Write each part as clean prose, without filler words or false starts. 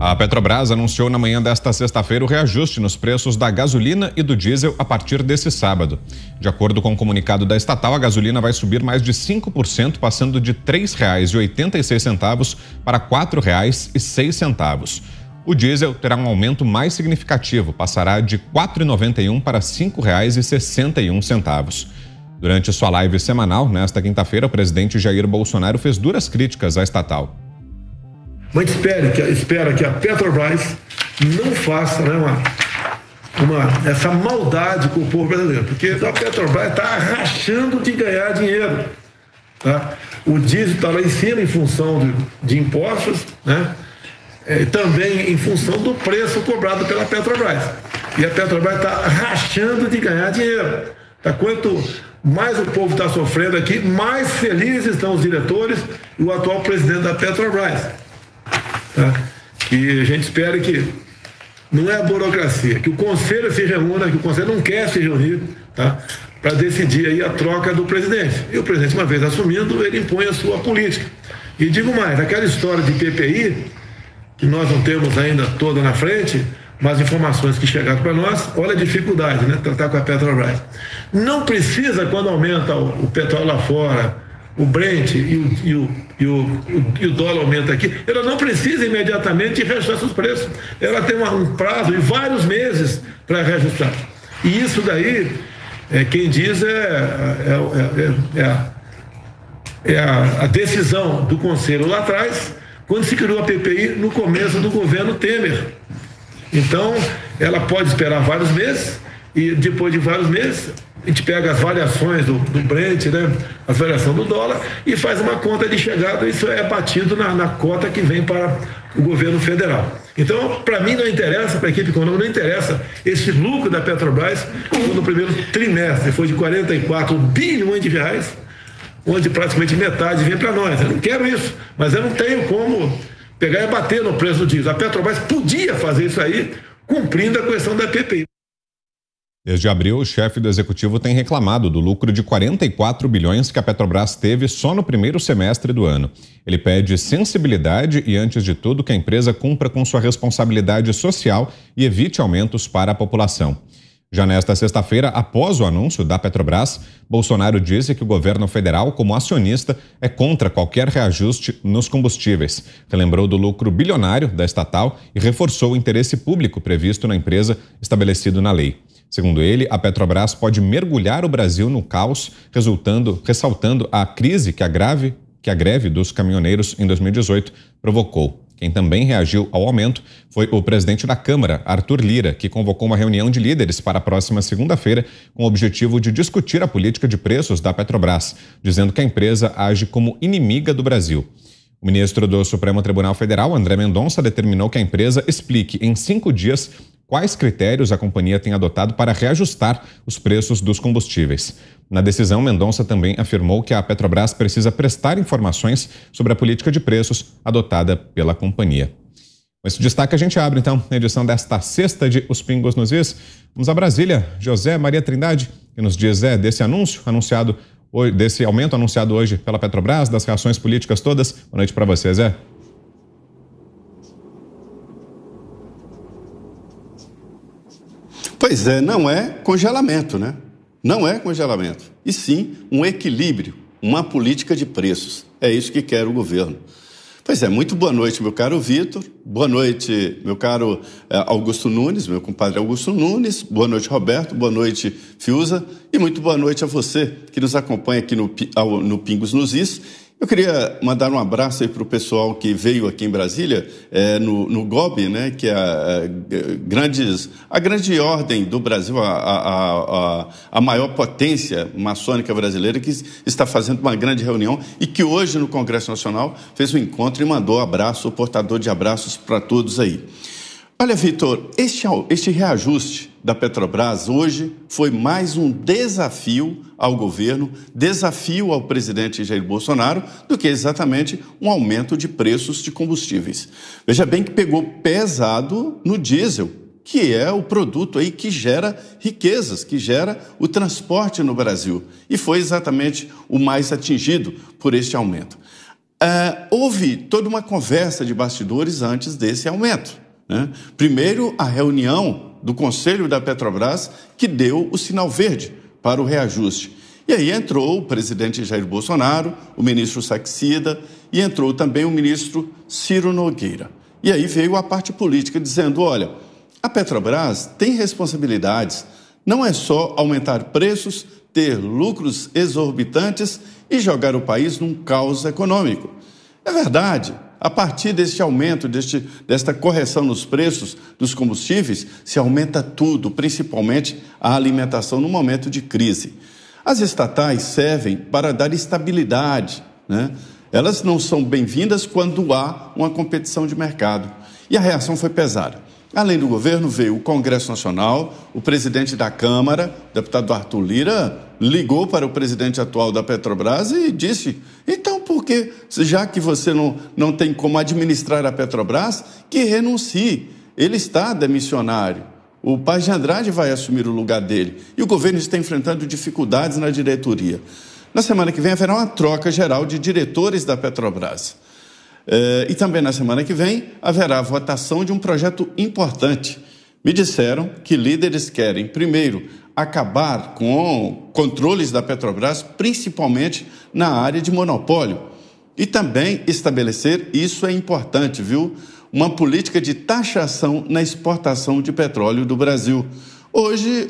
A Petrobras anunciou na manhã desta sexta-feira o reajuste nos preços da gasolina e do diesel a partir desse sábado. De acordo com o comunicado da estatal, a gasolina vai subir mais de 5%, passando de R$ 3,86 para R$ 4,06. O diesel terá um aumento mais significativo, passará de R$ 4,91 para R$ 5,61. Durante sua live semanal, nesta quinta-feira, o presidente Jair Bolsonaro fez duras críticas à estatal. Mas espera que a Petrobras não faça, né, essa maldade com o povo brasileiro, porque a Petrobras está rachando de ganhar dinheiro. Tá? O diesel está lá em cima em função de impostos, né? Também em função do preço cobrado pela Petrobras. E a Petrobras está rachando de ganhar dinheiro. Tá? Quanto mais o povo está sofrendo aqui, mais felizes estão os diretores e o atual presidente da Petrobras. Tá? E a gente espera que não é a burocracia, que o conselho se reúna, que o conselho não quer se reunir, tá? Para decidir aí a troca do presidente. E o presidente, uma vez assumindo, ele impõe a sua política. E digo mais, aquela história de PPI, que nós não temos ainda toda na frente, mas informações que chegaram para nós, olha a dificuldade, né? Tratar com a Petrobras. Não precisa, quando aumenta o petróleo lá fora, o Brent e o dólar aumenta aqui, ela não precisa imediatamente reajustar seus preços. Ela tem um prazo de vários meses para reajustar. E isso daí, quem diz a decisão do Conselho lá atrás, quando se criou a PPI no começo do governo Temer. Então, ela pode esperar vários meses e depois de vários meses a gente pega as variações do Brent, né, as variações do dólar e faz uma conta de chegada. Isso é batido na cota que vem para o governo federal. Então, para mim não interessa, para a equipe econômica não interessa esse lucro da Petrobras, quando no primeiro trimestre foi de 44 bilhões de reais, onde praticamente metade vem para nós. Eu não quero isso, mas eu não tenho como pegar e bater no preço do diesel. A Petrobras podia fazer isso aí, cumprindo a questão da PPI. Desde abril, o chefe do executivo tem reclamado do lucro de 44 bilhões que a Petrobras teve só no primeiro semestre do ano. Ele pede sensibilidade e, antes de tudo, que a empresa cumpra com sua responsabilidade social e evite aumentos para a população. Já nesta sexta-feira, após o anúncio da Petrobras, Bolsonaro disse que o governo federal, como acionista, é contra qualquer reajuste nos combustíveis. Relembrou do lucro bilionário da estatal e reforçou o interesse público previsto na empresa, estabelecido na lei. Segundo ele, a Petrobras pode mergulhar o Brasil no caos, ressaltando a crise que a greve dos caminhoneiros em 2018 provocou. Quem também reagiu ao aumento foi o presidente da Câmara, Arthur Lira, que convocou uma reunião de líderes para a próxima segunda-feira com o objetivo de discutir a política de preços da Petrobras, dizendo que a empresa age como inimiga do Brasil. O ministro do Supremo Tribunal Federal, André Mendonça, determinou que a empresa explique em 5 dias quais critérios a companhia tem adotado para reajustar os preços dos combustíveis. Na decisão, Mendonça também afirmou que a Petrobras precisa prestar informações sobre a política de preços adotada pela companhia. Com esse destaque, a gente abre, então, a edição desta sexta de Os Pingos nos Is. Vamos a Brasília. José Maria Trindade, que nos diz desse desse aumento anunciado hoje pela Petrobras, das reações políticas todas. Boa noite para você, Zé. Pois é, não é congelamento, né? Não é congelamento, e sim um equilíbrio, uma política de preços. É isso que quer o governo. Pois é, muito boa noite, meu caro Vitor, boa noite, meu caro Augusto Nunes, meu compadre Augusto Nunes, boa noite, Roberto, boa noite, Fiuza, e muito boa noite a você que nos acompanha aqui no Pingos nos Is. Eu queria mandar um abraço aí para o pessoal que veio aqui em Brasília, no GOB, né, que é a grande ordem do Brasil, a maior potência maçônica brasileira, que está fazendo uma grande reunião e que hoje no Congresso Nacional fez um encontro e mandou abraço, o portador de abraços para todos aí. Olha, Vitor, este reajuste da Petrobras hoje foi mais um desafio ao governo, desafio ao presidente Jair Bolsonaro, do que exatamente um aumento de preços de combustíveis. Veja bem que pegou pesado no diesel, que é o produto aí que gera riquezas, que gera o transporte no Brasil, e foi exatamente o mais atingido por este aumento. houve toda uma conversa de bastidores antes desse aumento, né? Primeiro, a reunião do Conselho da Petrobras, que deu o sinal verde para o reajuste. E aí entrou o presidente Jair Bolsonaro, o ministro Saxida, e entrou também o ministro Ciro Nogueira. E aí veio a parte política dizendo, olha, a Petrobras tem responsabilidades, não é só aumentar preços, ter lucros exorbitantes e jogar o país num caos econômico. É verdade, a partir deste aumento, desta correção nos preços dos combustíveis, se aumenta tudo, principalmente a alimentação no momento de crise. As estatais servem para dar estabilidade, né? Elas não são bem-vindas quando há uma competição de mercado. E a reação foi pesada. Além do governo, veio o Congresso Nacional, o presidente da Câmara, o deputado Arthur Lira, ligou para o presidente atual da Petrobras e disse, então por que, já que você não tem como administrar a Petrobras, que renuncie? Ele está demissionário. O Paz de Andrade vai assumir o lugar dele. E o governo está enfrentando dificuldades na diretoria. Na semana que vem haverá uma troca geral de diretores da Petrobras. E também na semana que vem haverá a votação de um projeto importante. Me disseram que líderes querem, primeiro, acabar com controles da Petrobras, principalmente na área de monopólio. E também estabelecer, isso é importante, viu? Uma política de taxação na exportação de petróleo do Brasil. Hoje,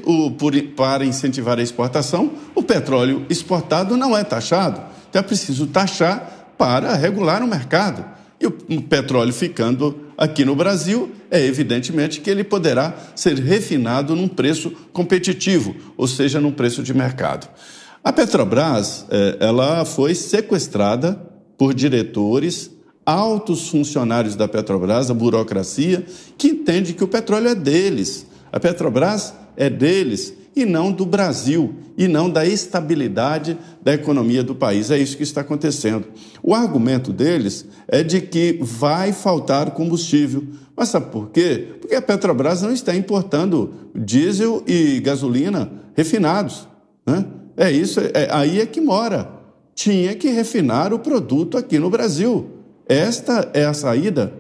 para incentivar a exportação, o petróleo exportado não é taxado. Então é preciso taxar para regular o mercado. E o petróleo ficando aqui no Brasil, evidentemente que ele poderá ser refinado num preço competitivo, ou seja, num preço de mercado. A Petrobras, ela foi sequestrada por diretores, altos funcionários da Petrobras, a burocracia, que entende que o petróleo é deles. A Petrobras é deles e não do Brasil, e não da estabilidade da economia do país. É isso que está acontecendo. O argumento deles é de que vai faltar combustível. Mas sabe por quê? Porque a Petrobras não está importando diesel e gasolina refinados, né? Aí é que mora. Tinha que refinar o produto aqui no Brasil. Esta é a saída.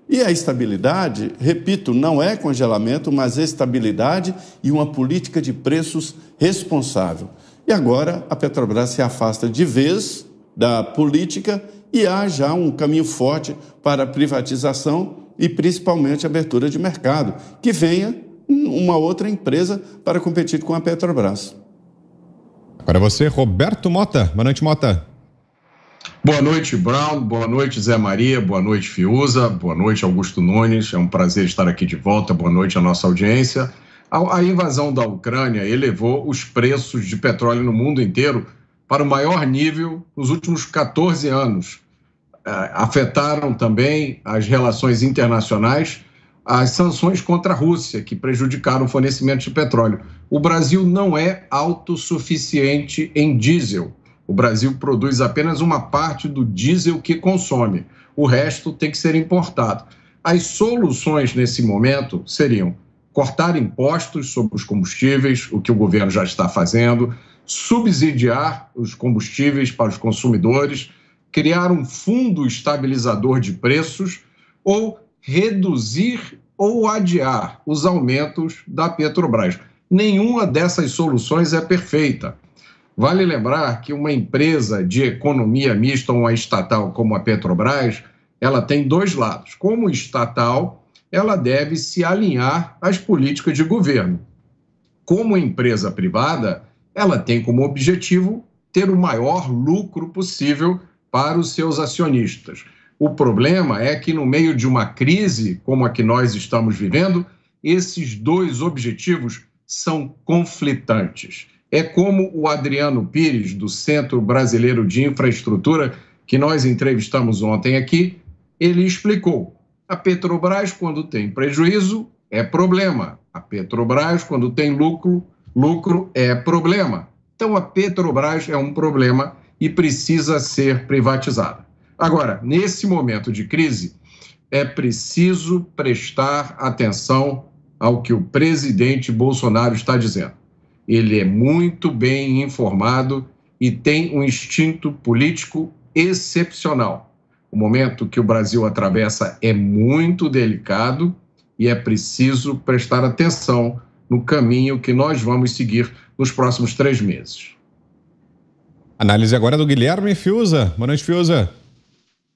E a estabilidade, repito, não é congelamento, mas estabilidade e uma política de preços responsável. E agora a Petrobras se afasta de vez da política e há já um caminho forte para a privatização e principalmente a abertura de mercado, que venha uma outra empresa para competir com a Petrobras. Agora você, Roberto Mota. Boa noite, Mota. Boa noite, Brown. Boa noite, Zé Maria. Boa noite, Fiuza. Boa noite, Augusto Nunes. É um prazer estar aqui de volta. Boa noite à nossa audiência. A invasão da Ucrânia elevou os preços de petróleo no mundo inteiro para o maior nível nos últimos 14 anos. Afetaram também as relações internacionais, as sanções contra a Rússia, que prejudicaram o fornecimento de petróleo. O Brasil não é autossuficiente em diesel. O Brasil produz apenas uma parte do diesel que consome. O resto tem que ser importado. As soluções nesse momento seriam cortar impostos sobre os combustíveis, o que o governo já está fazendo, subsidiar os combustíveis para os consumidores, criar um fundo estabilizador de preços ou reduzir ou adiar os aumentos da Petrobras. Nenhuma dessas soluções é perfeita. Vale lembrar que uma empresa de economia mista, uma estatal como a Petrobras, ela tem dois lados. Como estatal, ela deve se alinhar às políticas de governo. Como empresa privada, ela tem como objetivo ter o maior lucro possível para os seus acionistas. O problema é que no meio de uma crise como a que nós estamos vivendo, esses dois objetivos são conflitantes. É como o Adriano Pires, do Centro Brasileiro de Infraestrutura, que nós entrevistamos ontem aqui, ele explicou. A Petrobras, quando tem prejuízo, é problema. A Petrobras, quando tem lucro é problema. Então, a Petrobras é um problema e precisa ser privatizada. Agora, nesse momento de crise, é preciso prestar atenção ao que o presidente Bolsonaro está dizendo. Ele é muito bem informado e tem um instinto político excepcional. O momento que o Brasil atravessa é muito delicado e é preciso prestar atenção no caminho que nós vamos seguir nos próximos 3 meses. Análise agora do Guilherme Fiuza. Boa noite, Fiuza.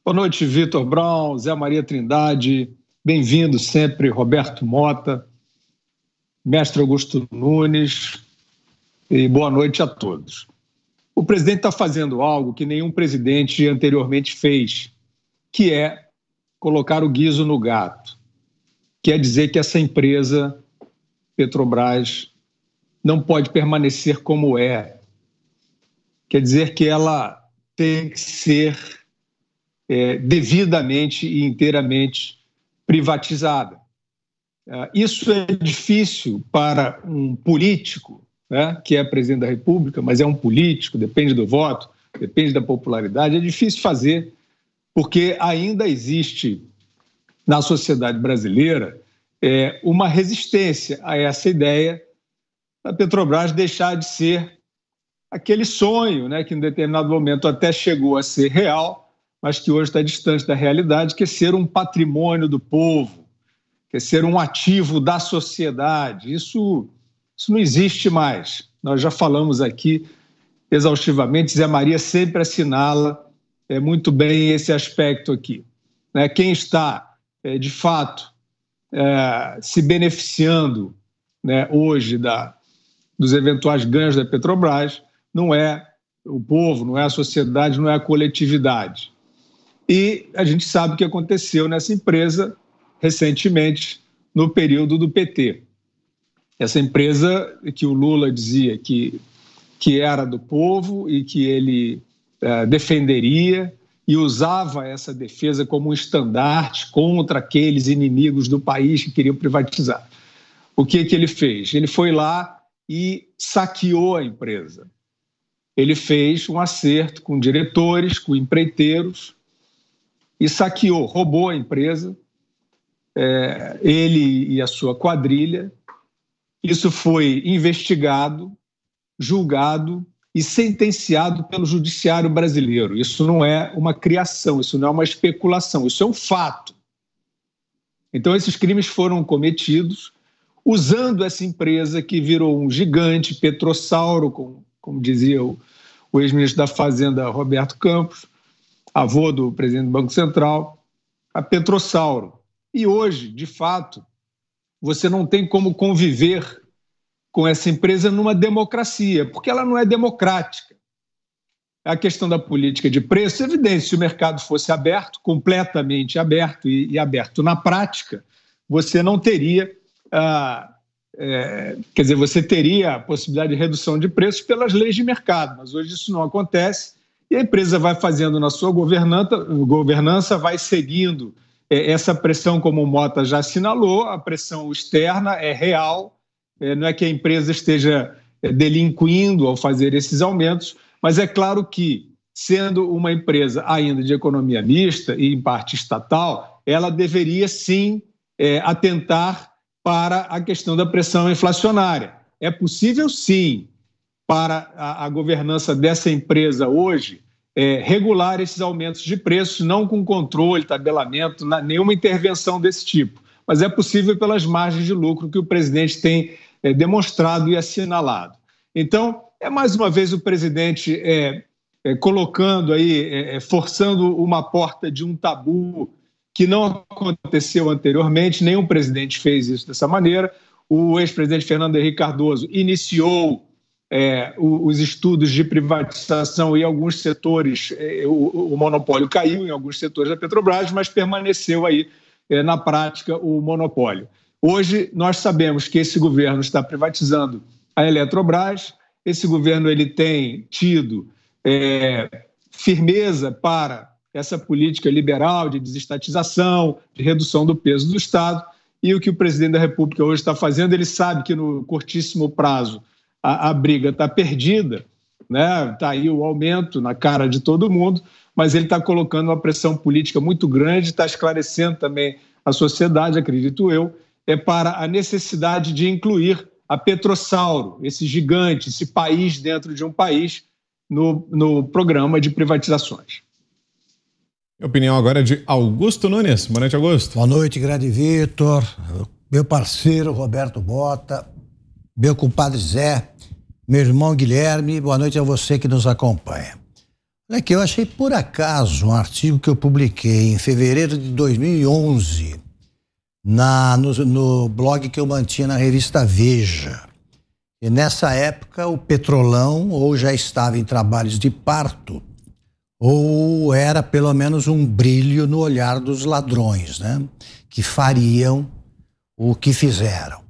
Boa noite, Vitor Brown, Zé Maria Trindade. Bem-vindo sempre, Roberto Mota, mestre Augusto Nunes, e boa noite a todos. O presidente está fazendo algo que nenhum presidente anteriormente fez, que é colocar o guizo no gato. Quer dizer que essa empresa, Petrobras, não pode permanecer como é. Quer dizer que ela tem que ser devidamente e inteiramente privatizada. Isso é difícil para um político, né, que é presidente da República, mas é um político, depende do voto, depende da popularidade, é difícil fazer, porque ainda existe na sociedade brasileira uma resistência a essa ideia da Petrobras deixar de ser aquele sonho, né, que em determinado momento até chegou a ser real, mas que hoje está distante da realidade, que é ser um patrimônio do povo, que é ser um ativo da sociedade. Isso não existe mais. Nós já falamos aqui exaustivamente, Zé Maria sempre assinala muito bem esse aspecto aqui. Né? Quem está, de fato, se beneficiando, né, hoje dos eventuais ganhos da Petrobras não é o povo, não é a sociedade, não é a coletividade. E a gente sabe o que aconteceu nessa empresa recentemente, no período do PT. Essa empresa que o Lula dizia que era do povo e que ele defenderia e usava essa defesa como um estandarte contra aqueles inimigos do país que queriam privatizar. O que ele fez? Ele foi lá e saqueou a empresa. Ele fez um acerto com diretores, com empreiteiros, e saqueou, roubou a empresa, ele e a sua quadrilha. Isso foi investigado, julgado e sentenciado pelo judiciário brasileiro. Isso não é uma criação, isso não é uma especulação, isso é um fato. Então, esses crimes foram cometidos usando essa empresa que virou um gigante petrossauro, como dizia o ex-ministro da Fazenda, Roberto Campos, avô do presidente do Banco Central, a Petrossauro. E hoje, de fato, você não tem como conviver com essa empresa numa democracia, porque ela não é democrática. A questão da política de preço é evidente. Se o mercado fosse aberto, completamente aberto e aberto na prática, você não teria, quer dizer, você teria a possibilidade de redução de preços pelas leis de mercado, mas hoje isso não acontece e a empresa vai fazendo na sua governança, vai seguindo essa pressão, como o Mota já assinalou, a pressão externa é real, não é que a empresa esteja delinquindo ao fazer esses aumentos, mas é claro que, sendo uma empresa ainda de economia mista e em parte estatal, ela deveria sim atentar para a questão da pressão inflacionária. É possível sim, para a governança dessa empresa hoje, regular esses aumentos de preços, não com controle, tabelamento, nenhuma intervenção desse tipo, mas é possível pelas margens de lucro que o presidente tem demonstrado e assinalado. Então, mais uma vez o presidente colocando aí, forçando uma porta de um tabu que não aconteceu anteriormente, nenhum presidente fez isso dessa maneira. O ex-presidente Fernando Henrique Cardoso iniciou os estudos de privatização e alguns setores, o monopólio caiu em alguns setores da Petrobras, mas permaneceu aí na prática o monopólio. Hoje nós sabemos que esse governo está privatizando a Eletrobras, esse governo ele tem tido firmeza para essa política liberal de desestatização, de redução do peso do Estado, e o que o presidente da República hoje está fazendo, ele sabe que no curtíssimo prazo a briga está perdida, né? Está aí o aumento na cara de todo mundo, mas ele está colocando uma pressão política muito grande, está esclarecendo também a sociedade, acredito eu, para a necessidade de incluir a Petrossauro, esse gigante, esse país dentro de um país, no programa de privatizações. A opinião agora é de Augusto Nunes. Boa noite, Augusto. Boa noite, grande Vitor, meu parceiro Roberto Bota, meu compadre Zé, meu irmão Guilherme, boa noite a você que nos acompanha. Olha aqui, eu achei por acaso um artigo que eu publiquei em fevereiro de 2011 no blog que eu mantinha na revista Veja. E nessa época o Petrolão ou já estava em trabalhos de parto ou era pelo menos um brilho no olhar dos ladrões, né? Que fariam o que fizeram.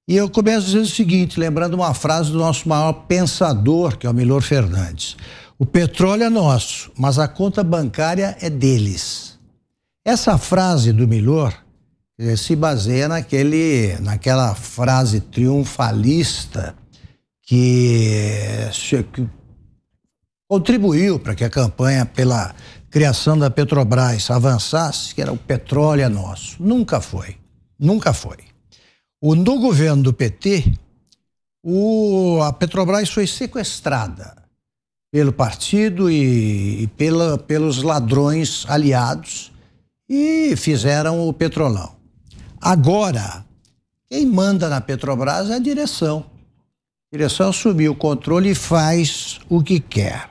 E eu começo dizendo o seguinte, lembrando uma frase do nosso maior pensador, que é o Milor Fernandes. O petróleo é nosso, mas a conta bancária é deles. Essa frase do Milor se baseia naquela frase triunfalista que contribuiu para que a campanha pela criação da Petrobras avançasse, que era o petróleo é nosso. Nunca foi. Nunca foi. No governo do PT, a Petrobras foi sequestrada pelo partido e pelos ladrões aliados e fizeram o Petrolão. Agora, quem manda na Petrobras é a direção. A direção assumiu o controle e faz o que quer.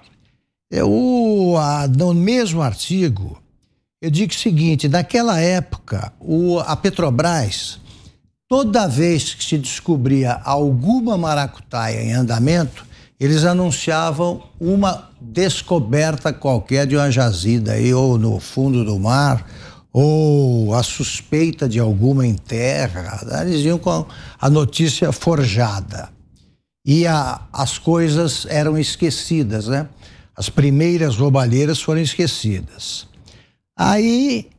No mesmo artigo, eu digo o seguinte, naquela época, a Petrobras, toda vez que se descobria alguma maracutaia em andamento, eles anunciavam uma descoberta qualquer de uma jazida aí, ou no fundo do mar, ou a suspeita de alguma em terra. Eles iam com a notícia forjada. E as coisas eram esquecidas, né? As primeiras roubalheiras foram esquecidas. Aí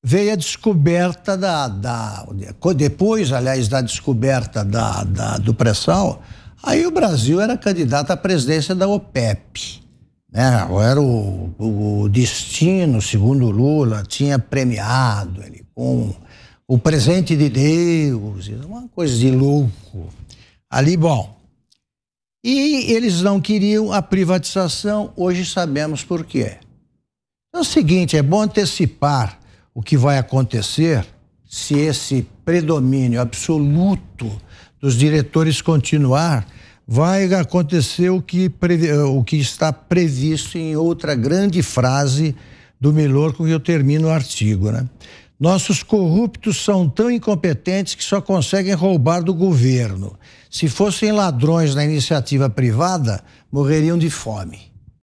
veio a descoberta depois, aliás, da descoberta do pré-sal, aí o Brasil era candidato à presidência da OPEP, né? Era o destino, segundo Lula, tinha premiado ele com o presente de Deus, uma coisa de louco. Ali, bom. E eles não queriam a privatização, hoje sabemos por quê. Então é o seguinte, é bom antecipar o que vai acontecer se esse predomínio absoluto dos diretores continuar, vai acontecer o que está previsto em outra grande frase do Milor com que eu termino o artigo, né? Nossos corruptos são tão incompetentes que só conseguem roubar do governo. Se fossem ladrões na iniciativa privada, morreriam de fome.